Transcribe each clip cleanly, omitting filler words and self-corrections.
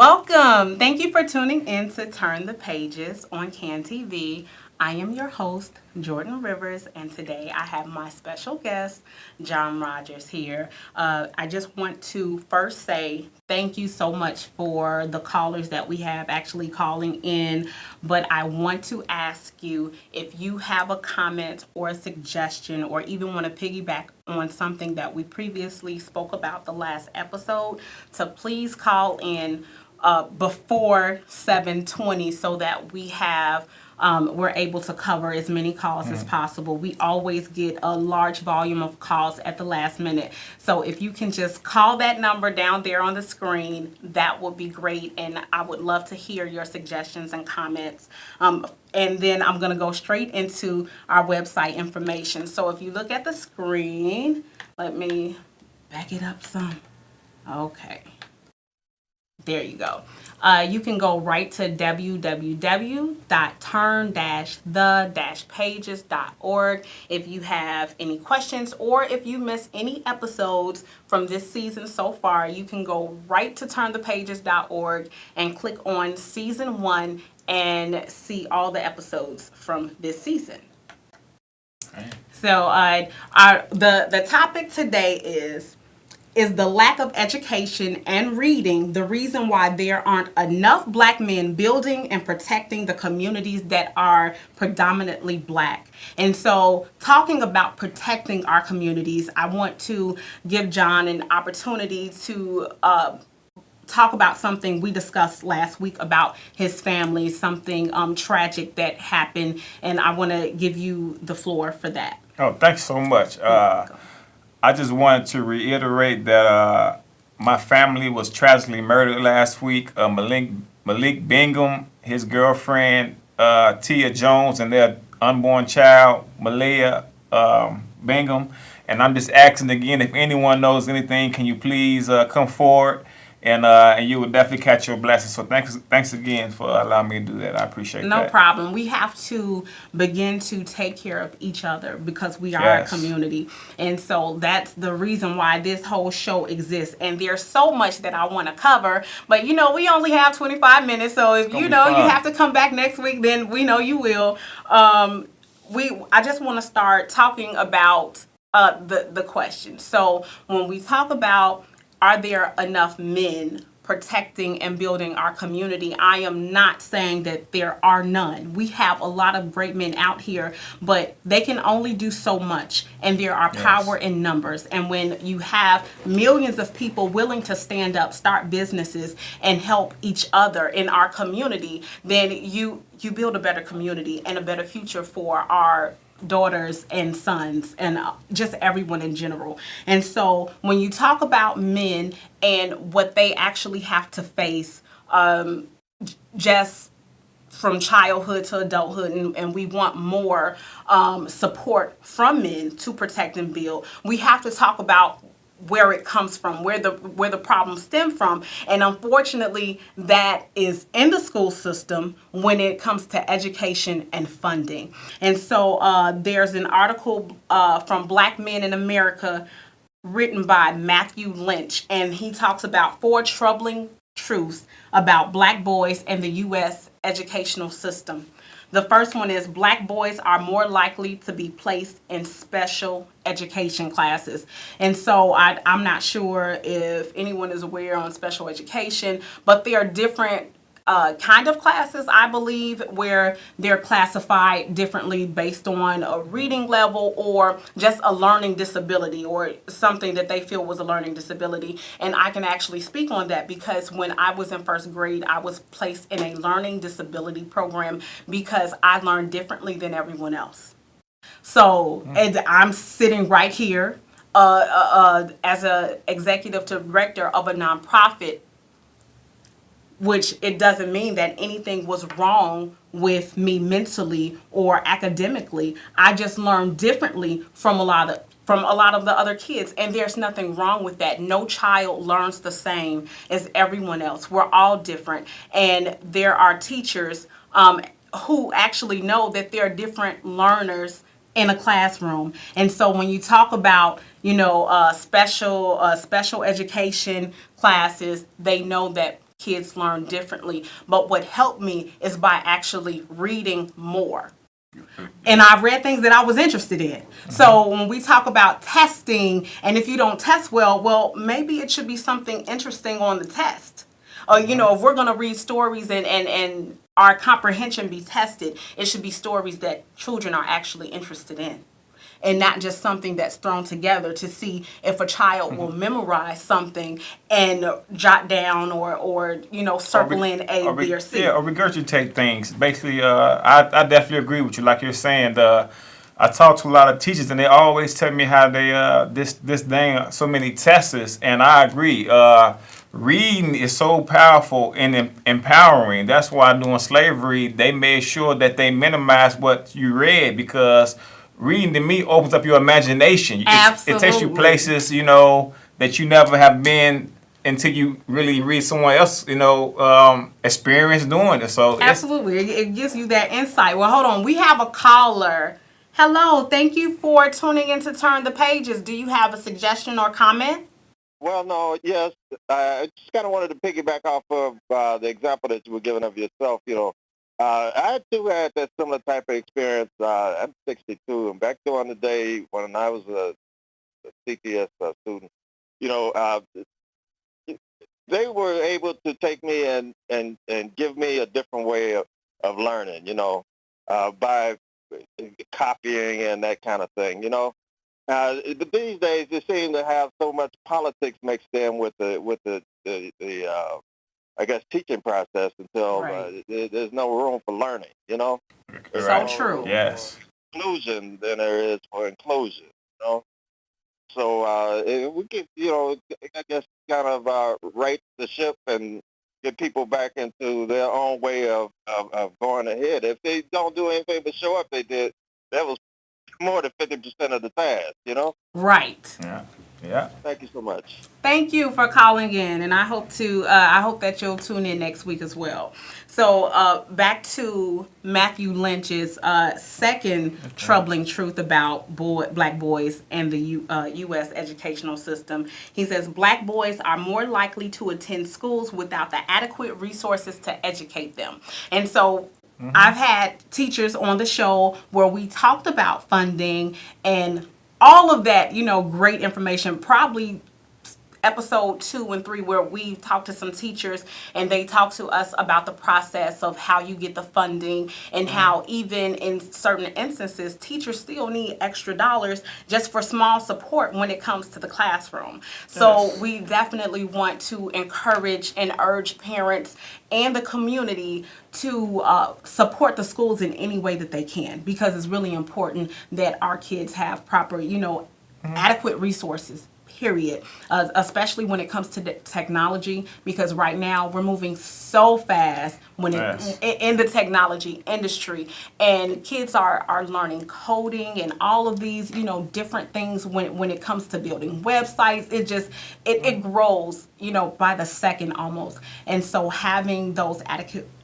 Welcome. Thank you for tuning in to Turn the Pages on CAN TV. I am your host, Jordan Rivers, and today I have my special guest, John Rodgers, here. I just want to first say thank you so much for the callers that we have actually calling in. But I want to ask you if you have a comment or a suggestion or even want to piggyback on something that we previously spoke about the last episode, to please call in before 7:20 so that we're able to cover as many calls as possible. We always get a large volume of calls at the last minute. So if you can just call that number down there on the screen, that would be great. And I would love to hear your suggestions and comments. And then I'm going to go straight into our website information. So if you look at the screen, let me back it up some. Okay. There you go. You can go right to www.turn-the-pages.org if you have any questions, or if you missed any episodes from this season so far. You can go right to turnthepages.org and click on season 1 and see all the episodes from this season. So the topic today is the lack of education and reading the reason why there aren't enough black men building and protecting the communities that are predominantly black? And so, talking about protecting our communities, I want to give John an opportunity to talk about something we discussed last week about his family, something tragic that happened, and I want to give you the floor for that. Oh, thanks so much. I just wanted to reiterate that my family was tragically murdered last week. Malik Bingham, his girlfriend, Tia Jones, and their unborn child, Malaya Bingham. And I'm just asking again, if anyone knows anything, can you please come forward? And you will definitely catch your blessing. So thanks again for allowing me to do that. I appreciate that. No problem. We have to begin to take care of each other because we are a community. And so that's the reason why this whole show exists. And there's so much that I want to cover. But, we only have 25 minutes. So if you have to come back next week, then we know you will. I just want to start talking about the question. So when we talk about, are there enough men protecting and building our community? I am not saying that there are none. We have a lot of great men out here, but they can only do so much, and there are power in numbers. And when you have millions of people willing to stand up, start businesses, and help each other in our community, then you build a better community and a better future for our daughters and sons and just everyone in general. And so when you talk about men and what they actually have to face, just from childhood to adulthood, and we want more support from men to protect and build, we have to talk about where it comes from, where the problems stem from. And unfortunately, that is in the school system when it comes to education and funding. And so there's an article from Black Men in America written by Matthew Lynch, and he talks about 4 troubling truths about black boys and the U.S. educational system. The first one is black boys are more likely to be placed in special education classes. And so I'm not sure if anyone is aware on special education, but there are different kind of classes, I believe, where they're classified differently based on a reading level or just a learning disability or something that they feel was a learning disability. And I can actually speak on that because when I was in first grade, I was placed in a learning disability program because I learned differently than everyone else. So and I'm sitting right here as an executive director of a nonprofit, which it doesn't mean that anything was wrong with me mentally or academically. I just learned differently from a lot of the other kids, and there's nothing wrong with that. No child learns the same as everyone else. We're all different, and there are teachers who actually know that there are different learners in a classroom. And so when you talk about special education classes, they know that kids learn differently. But what helped me is by actually reading more. And I read things that I was interested in. So when we talk about testing, and if you don't test well, maybe it should be something interesting on the test. If we're going to read stories and our comprehension be tested, it should be stories that children are actually interested in. And not just something that's thrown together to see if a child will memorize something and jot down or circle in A, B, or C. Yeah, or regurgitate things. Basically, I definitely agree with you. Like you're saying, I talk to a lot of teachers, and they always tell me how they this thing so many tests, and I agree. Reading is so powerful and empowering. That's why during slavery, they made sure that they minimize what you read, because reading to me opens up your imagination. It takes you places, that you never have been until you really read someone else, experience doing it. So absolutely, it gives you that insight. Well, hold on, we have a caller. Hello, thank you for tuning in to Turn the Pages. Do you have a suggestion or comment? Well, no, yes. I just kind of wanted to piggyback off of the example that you were giving of yourself. I too had that similar type of experience. I'm 62, and back during the day when I was a CPS student, they were able to take me and give me a different way of learning, by copying and that kind of thing, But these days, they seem to have so much politics mixed in with the I guess teaching process until there's no room for learning. So true. Yes. Inclusion than there is for inclusion. So we get I guess kind of right the ship and get people back into their own way of going ahead. If they don't do anything but show up, that was more than 50% of the task, Right. Yeah. Thank you so much. Thank you for calling in, and I hope that you'll tune in next week as well. So back to Matthew Lynch's second troubling truth about black boys and the U.S. educational system. He says black boys are more likely to attend schools without the adequate resources to educate them. And so I've had teachers on the show where we talked about funding and all of that, great information, probably episode 2 and 3 where we talked to some teachers and they talked to us about the process of how you get the funding and how even in certain instances teachers still need extra dollars just for small support when it comes to the classroom. So we definitely want to encourage and urge parents and the community to support the schools in any way that they can, because it's really important that our kids have proper, adequate resources. Period. Especially when it comes to technology, because right now we're moving so fast in the technology industry, and kids are learning coding and all of these different things when it comes to building websites. It grows by the second almost, and so having those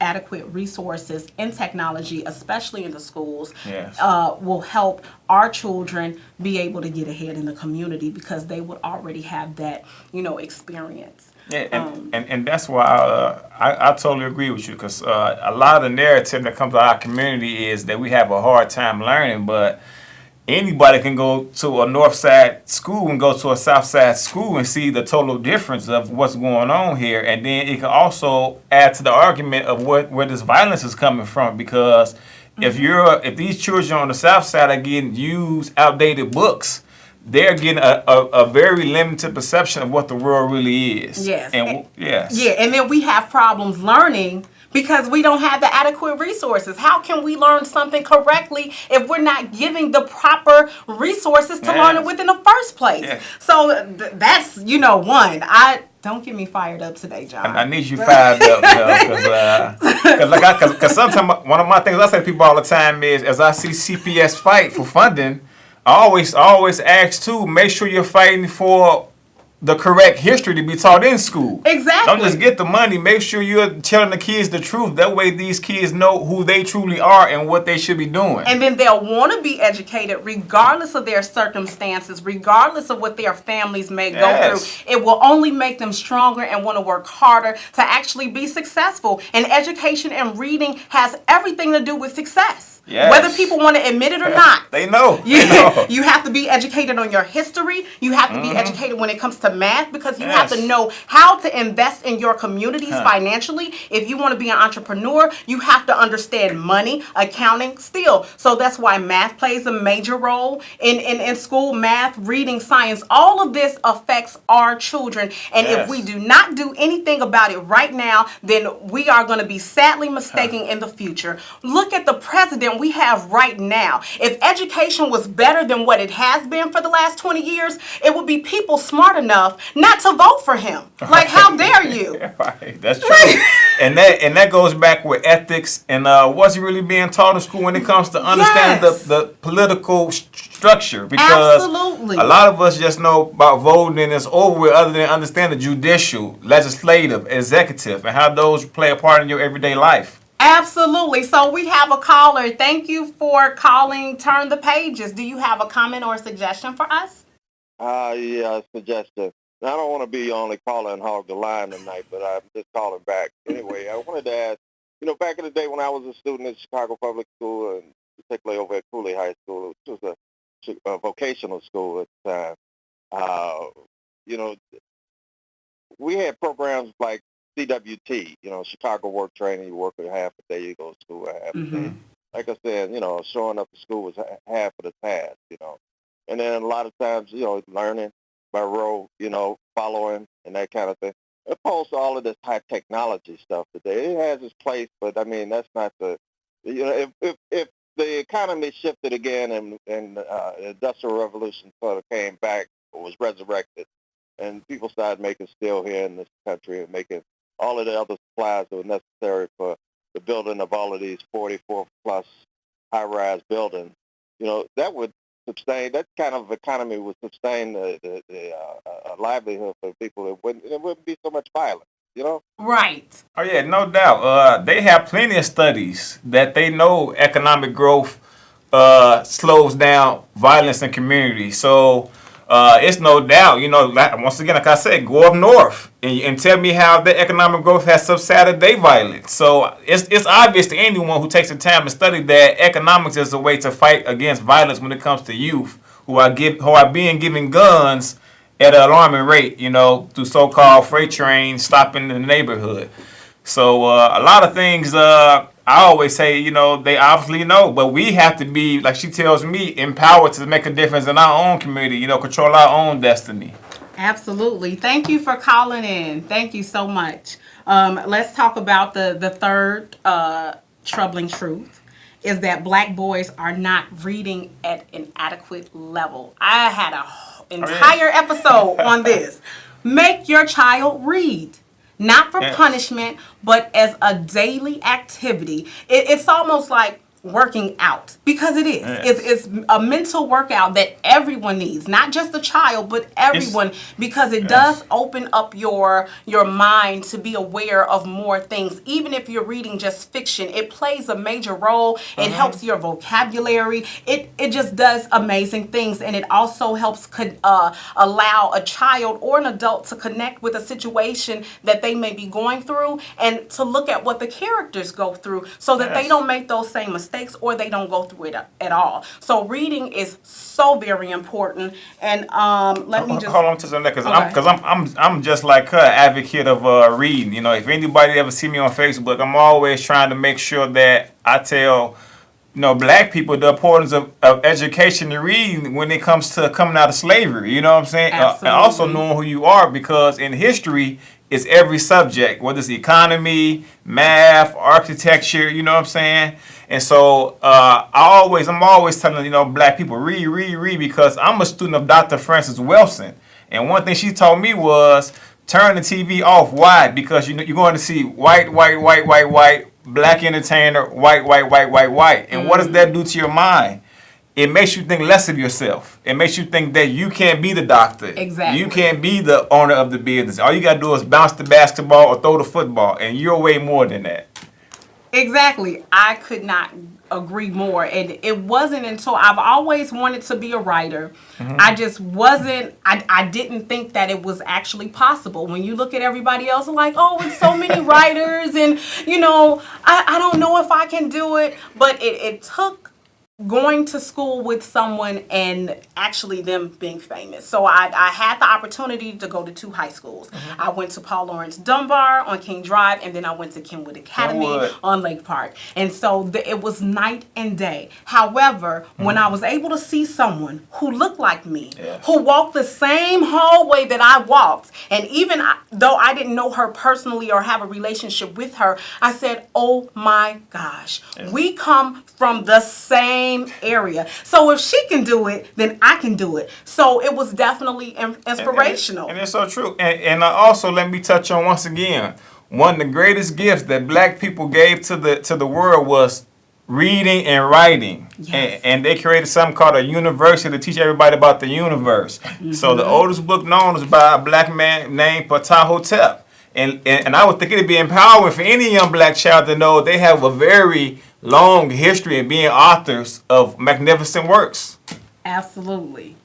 adequate resources in technology, especially in the schools, will help our children be able to get ahead in the community because they would already have that experience. Yeah, and that's why I totally agree with you, because a lot of the narrative that comes to our community is that we have a hard time learning, but anybody can go to a north side school and go to a south side school and see the total difference of what's going on here, and then it can also add to the argument of where this violence is coming from, because if these children on the south side are getting used outdated books, they're getting a very limited perception of what the world really is. Yes. And then we have problems learning because we don't have the adequate resources. How can we learn something correctly if we're not giving the proper resources to learn it with in the first place? Yeah. So that's, one. Don't get me fired up today, John. I need you fired up, because sometimes one of my things I say to people all the time is, as I see CPS fight for funding, I always ask too, make sure you're fighting for the correct history to be taught in school. Exactly. Don't just get the money. Make sure you're telling the kids the truth. That way these kids know who they truly are and what they should be doing. And then they'll want to be educated regardless of their circumstances, regardless of what their families may go through. It will only make them stronger and want to work harder to actually be successful. And education and reading has everything to do with success. Yes. Whether people want to admit it or not. They know. You have to be educated on your history. You have to be educated when it comes to math, because you have to know how to invest in your communities financially. If you want to be an entrepreneur, you have to understand money, accounting, still. So that's why math plays a major role in school. Math, reading, science, all of this affects our children. And if we do not do anything about it right now, then we are going to be sadly mistaken in the future. Look at the president we have right now. If education was better than what it has been for the last 20 years, it would be people smart enough not to vote for him. Like, how dare you? Right, that's true. and that goes back with ethics and what's really being taught in school when it comes to understanding the political structure. Because absolutely, a lot of us just know about voting and it's over with, other than understand the judicial, legislative, executive, and how those play a part in your everyday life. Absolutely. So we have a caller. Thank you for calling Turn the Pages. Do you have a comment or a suggestion for us? Yeah, suggestion. I don't want to be only calling and hog the line tonight, but I'm just calling back. Anyway, I wanted to ask, back in the day when I was a student at Chicago Public School, and particularly over at Cooley High School, which was a vocational school at the time, we had programs like CWT, Chicago Work Training. You work a half a day, you go to school a half a day. Like I said, showing up to school was half of the task, And then a lot of times, learning by rote, following and that kind of thing. Opposed to all of this high technology stuff today, it has its place, but I mean that's not the, if the economy shifted again and the Industrial Revolution sort of came back or was resurrected, and people started making steel here in this country and making all of the other supplies that were necessary for the building of all of these 44-plus high-rise buildings, that would sustain, that kind of economy would sustain the livelihood for people. It wouldn't be so much violence, Right. Oh, yeah, no doubt. They have plenty of studies that they know economic growth slows down violence in communities. So it's no doubt, once again, like I said, go up north and tell me how the economic growth has subsided their violence. So it's obvious to anyone who takes the time to study that economics is a way to fight against violence when it comes to youth who are being given guns at an alarming rate, through so-called freight trains stopping in the neighborhood. So a lot of things I always say, they obviously know, but we have to be, like she tells me, empowered to make a difference in our own community, control our own destiny. Absolutely. Thank you for calling in. Thank you so much. Let's talk about the third troubling truth, is that black boys are not reading at an adequate level. I had an entire episode on this. Make your child read. Not for punishment, but as a daily activity. It's almost like working out, because it is. It's a mental workout that everyone needs, not just the child, but everyone, because it does open up your mind to be aware of more things. Even if you're reading just fiction, it plays a major role. It helps your vocabulary. It just does amazing things, and it also helps allow a child or an adult to connect with a situation that they may be going through, and to look at what the characters go through, so that they don't make those same mistakes, or they don't go through it at all. So reading is so very important. And let me just hold on to something, because I'm just like her, advocate of reading. If anybody ever see me on Facebook, I'm always trying to make sure that I tell black people the importance of education and reading when it comes to coming out of slavery. You know what I'm saying? And also knowing who you are, because in history, it's every subject, whether it's economy, math, architecture, you know what I'm saying? And so I'm always telling, black people, read, because I'm a student of Dr. Frances Wilson. And one thing she told me was, turn the TV off. Why? Because you're going to see white, black entertainer, white. And what does that do to your mind? it makes you think less of yourself. It makes you think that you can't be the doctor. Exactly. You can't be the owner of the business. All you got to do is bounce the basketball or throw the football, and you're way more than that. Exactly. I could not agree more. And it wasn't until I've always wanted to be a writer. I just wasn't, I didn't think that it was actually possible. When you look at everybody else, like, oh, it's so many writers and, I don't know if I can do it. But it took going to school with someone and actually them being famous. So I had the opportunity to go to 2 high schools. I went to Paul Lawrence Dunbar on King Drive, and then I went to Kenwood Academy on Lake Park. And so it was night and day. However, when I was able to see someone who looked like me, who walked the same hallway that I walked, and even though I didn't know her personally or have a relationship with her, I said, oh my gosh, we come from the same area. So if she can do it, then I can do it. So it was definitely inspirational. And it's so true. And also, let me touch on once again, one of the greatest gifts that black people gave to the world was reading and writing. Yes. And they created something called a university to teach everybody about the universe. So the oldest book known is by a black man named Ptahhotep. And I would think it'd be empowering for any young black child to know they have a very long history in being authors of magnificent works. Absolutely.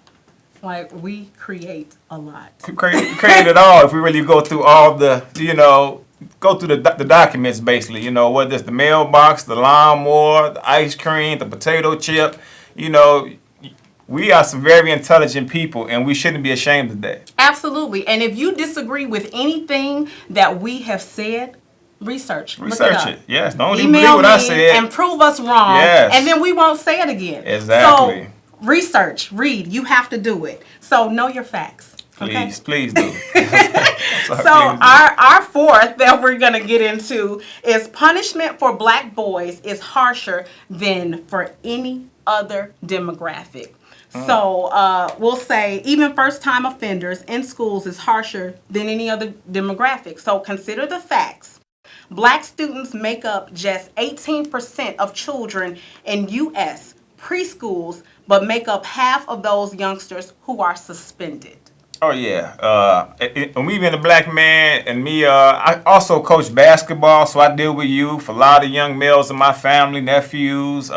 Like, we create a lot. Create it all if we really go through all the, go through the documents basically, whether it's the mailbox, the lawnmower, the ice cream, the potato chip, we are some very intelligent people, and we shouldn't be ashamed of that. Absolutely. And if you disagree with anything that we have said, research it. Yes. Don't even Email believe what I me said. and prove us wrong. Yes. And then we won't say it again. Exactly. So research, read. You have to do it. So know your facts. Okay? Please do. So our fourth that we're going to get into is punishment for black boys is harsher than for any other demographic. So we'll say even first-time offenders in schools is harsher than any other demographic. So consider the facts. Black students make up just 18% of children in U.S. preschools, but make up half of those youngsters who are suspended. Oh, yeah. And me being a black man, and me, I also coach basketball, so I deal with youth, a lot of young males in my family, nephews.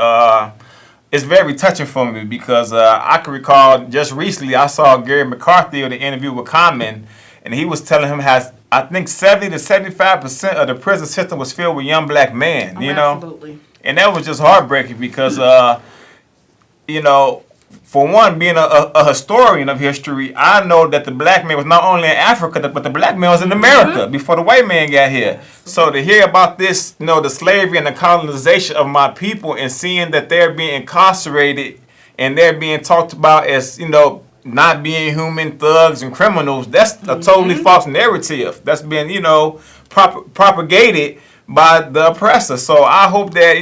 It's very touching for me because I can recall just recently I saw Gary McCarthy in an interview with Common, and he was telling him how I think 70 to 75% of the prison system was filled with young black men, Absolutely. And that was just heartbreaking because, for one, being a historian of history, I know that the black man was not only in Africa, but the black man was in America before the white man got here. So to hear about this, the slavery and the colonization of my people and seeing that they're being incarcerated and they're being talked about as, not being human thugs and criminals, that's a totally false narrative. That's been, propagated by the oppressor. So I hope that,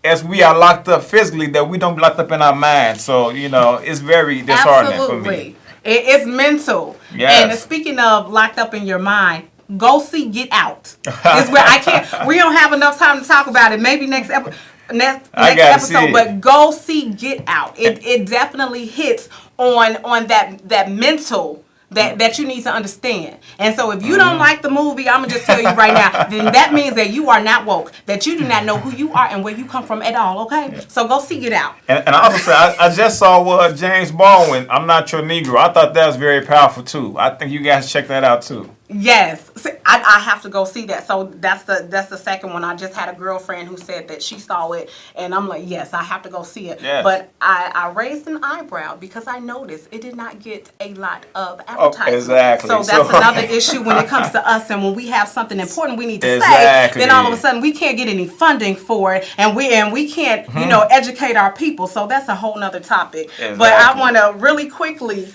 as we are locked up physically, that we don't be locked up in our minds. So, it's very disheartening for me. It's mental. Yes. And speaking of locked up in your mind, go see Get Out. It's where we don't have enough time to talk about it. Maybe next episode. Next episode, but go see Get Out. It definitely hits on that mental that you need to understand. And so if you don't like the movie, I'm going to just tell you right now, then that means that you are not woke, that you do not know who you are and where you come from at all, okay? So go see Get Out. And I also say, I just saw James Baldwin, I'm Not Your Negro. I thought that was very powerful, too. I think you guys check that out, too. Yes, I have to go see that. So that's the second one. I just had a girlfriend who said that she saw it, and I'm like, yes, I have to go see it. Yes. But I raised an eyebrow because I noticed it did not get a lot of advertising. Exactly. So that's another issue when it comes to us, and when we have something important we need to Exactly. say, then all of a sudden we can't get any funding for it, and we can't educate our people. So that's a whole nother topic. Exactly. But I want to really quickly,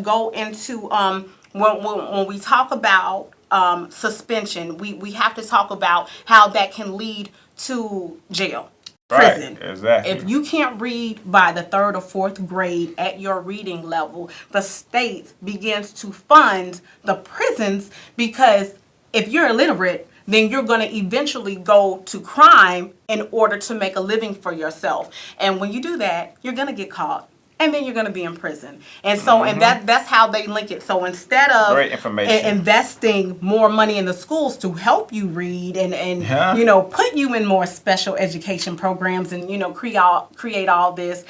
go into when we talk about suspension, we have to talk about how that can lead to jail, prison. Right, exactly. If you can't read by the 3rd or 4th grade at your reading level, the state begins to fund the prisons because if you're illiterate, then you're going to eventually go to crime in order to make a living for yourself. And when you do that, you're going to get caught. And then you're going to be in prison. And so, and that's how they link it. So instead of Great information. investing more money in the schools to help you read and put you in more special education programs and, create all this,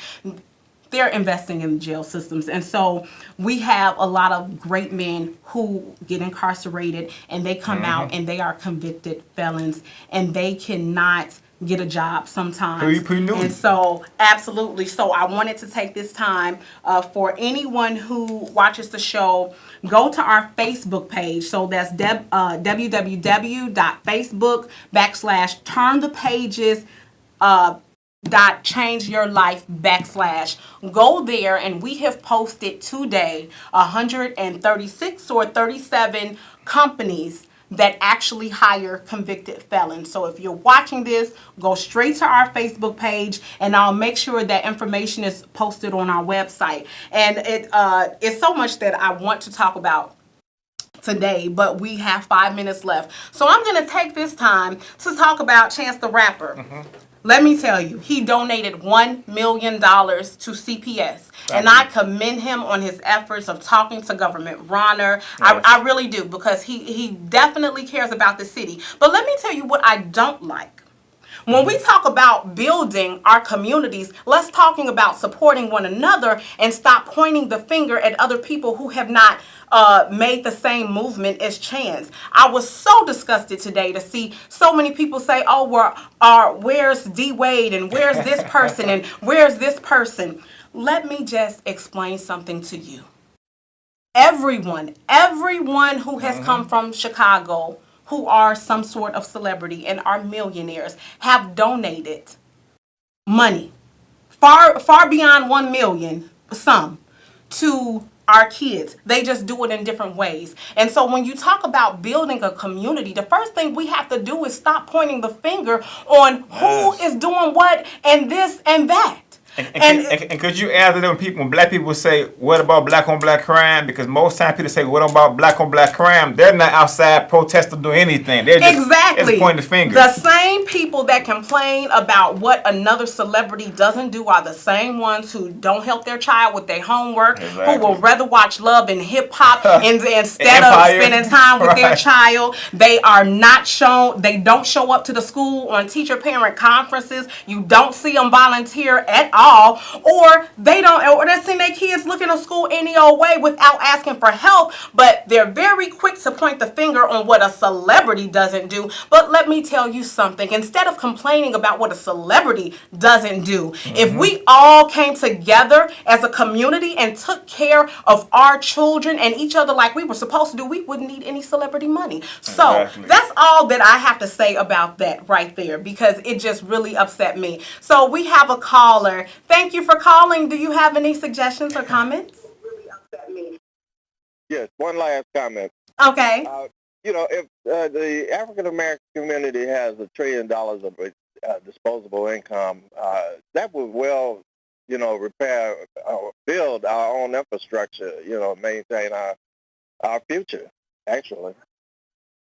they're investing in jail systems. And so we have a lot of great men who get incarcerated and they come out and they are convicted felons and they cannot get a job sometimes. And so, absolutely. So I wanted to take this time for anyone who watches the show, go to our Facebook page. So that's www.facebook.com/turnthepages .change your life / go there, and we have posted today 136 or 37 companies that actually hire convicted felons. So if you're watching this, go straight to our Facebook page, and I'll make sure that information is posted on our website. And it's so much that I want to talk about today, but we have 5 minutes left. So I'm going to take this time to talk about Chance the Rapper. Let me tell you, he donated $1 million to CPS. And I commend him on his efforts of talking to Government Ronner. Yes. I really do, because he definitely cares about the city. But let me tell you what I don't like. When we talk about building our communities, let's talking about supporting one another and stop pointing the finger at other people who have not made the same movement as Chance. I was so disgusted today to see so many people say, oh, where's D. Wade and where's this person and where's this person? Let me just explain something to you. Everyone who has come from Chicago, who are some sort of celebrity and are millionaires, have donated money far beyond 1 million, some, to our kids. They just do it in different ways. And so when you talk about building a community, the first thing we have to do is stop pointing the finger on who is doing what and this and that. And could you add to them when black people say, what about black on black crime? Because most times people say, what about black on black crime? They're not outside protesting doing anything. They're just pointing the finger. The same people that complain about what another celebrity doesn't do are the same ones who don't help their child with their homework, who will rather watch Love and Hip Hop instead of spending time with their child. They don't show up to the school on teacher-parent conferences. You don't see them volunteer at all. Or they send their kids looking at school any old way without asking for help, but they're very quick to point the finger on what a celebrity doesn't do. But let me tell you something, instead of complaining about what a celebrity doesn't do, if we all came together as a community and took care of our children and each other like we were supposed to do, we wouldn't need any celebrity money. So that's all that I have to say about that right there, because it just really upset me. So we have a caller. Thank you for calling. Do you have any suggestions or comments? Really upset me. Yes, one last comment. Okay. If the African American community has $1 trillion of disposable income, that would repair or build our own infrastructure, maintain our future, actually.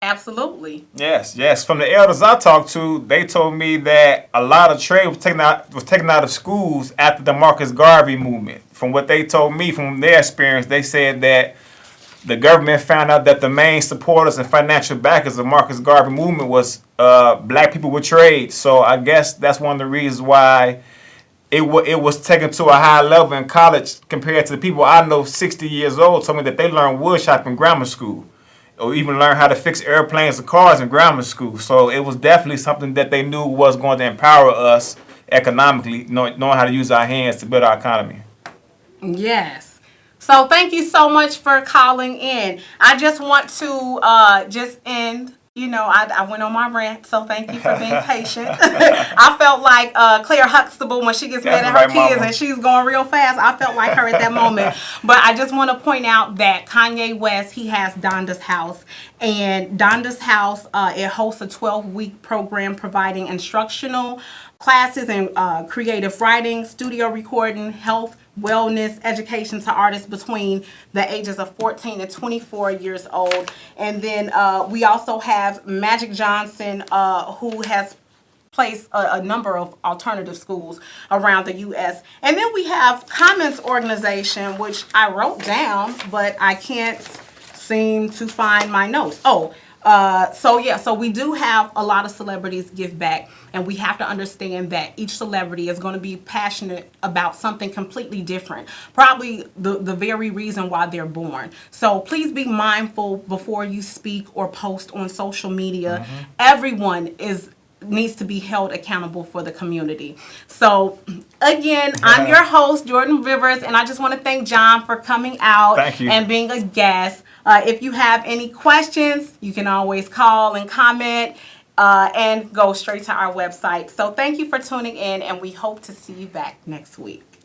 Absolutely. Yes. From the elders I talked to, they told me that a lot of trade was taken out of schools after the Marcus Garvey movement. From what they told me, from their experience, they said that the government found out that the main supporters and financial backers of the Marcus Garvey movement was black people with trade. So I guess that's one of the reasons why it was taken to a high level in college compared to the people I know 60 years old told me that they learned wood shop in grammar school, or even learn how to fix airplanes or cars in grammar school. So it was definitely something that they knew was going to empower us economically, knowing how to use our hands to build our economy. Yes. So thank you so much for calling in. I just want to just end. I went on my rant, so thank you for being patient. I felt like Claire Huxtable when she gets mad at her kids and she's going real fast. I felt like her at that moment. But I just want to point out that Kanye West, he has Donda's house. And Donda's House, it hosts a 12-week program providing instructional classes in creative writing, studio recording, health, wellness, education to artists between the ages of 14 and 24 years old. And then we also have Magic Johnson, who has place a number of alternative schools around the U.S. And then we have Commons Organization, which I wrote down, but I can't seem to find my notes. So we do have a lot of celebrities give back, and we have to understand that each celebrity is going to be passionate about something completely different, probably the very reason why they're born. So please be mindful before you speak or post on social media. Everyone needs to be held accountable for the community. So again, I'm your host, Jordan Rivers, and I just want to thank John for coming out Thank you. and being a guest. If you have any questions, you can always call and comment and go straight to our website. So thank you for tuning in, and we hope to see you back next week.